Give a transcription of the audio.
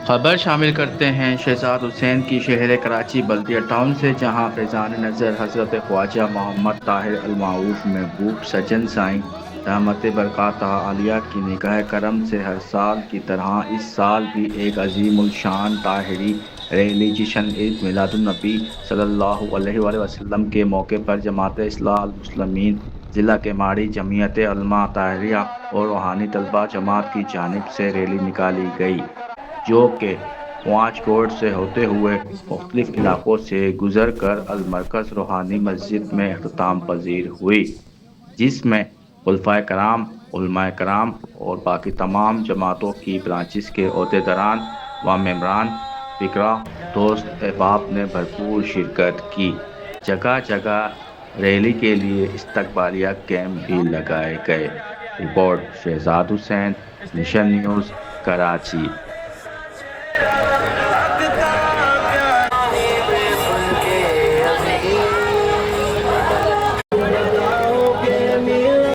خبر شامل کرتے ہیں شہزاد حسین کی شہر کراچی بلدیہ ٹاؤن سے، جہاں فیضان نظر حضرت خواجہ محمد طاہر المعروف محبوب سجن سائیں رحمت برکاتہ عالیہ کی نگاہ کرم سے ہر سال کی طرح اس سال بھی ایک عظیم الشان طاہری ریلی جشن عید میلاد النبی صلی اللہ علیہ وآلہ وسلم کے موقع پر جماعت اصلاح المسلمین ضلع کے ماڑی، جمعیت علماء طاہریہ اور روحانی طلبہ جماعت کی جانب سے ریلی نکالی گئی، جو کہ پوانچ کوٹ سے ہوتے ہوئے مختلف علاقوں سے گزر کر المرکز روحانی مسجد میں اختتام پذیر ہوئی، جس میں خلفائے کرام، علماء کرام اور باقی تمام جماعتوں کی برانچز کے عہدیداران و ممبران فکرہ دوست احباب نے بھرپور شرکت کی۔ جگہ جگہ ریلی کے لیے استقبالیہ کیمپ بھی لگائے گئے۔ رپورٹ شہزاد حسین، نیشن نیوز، کراچی۔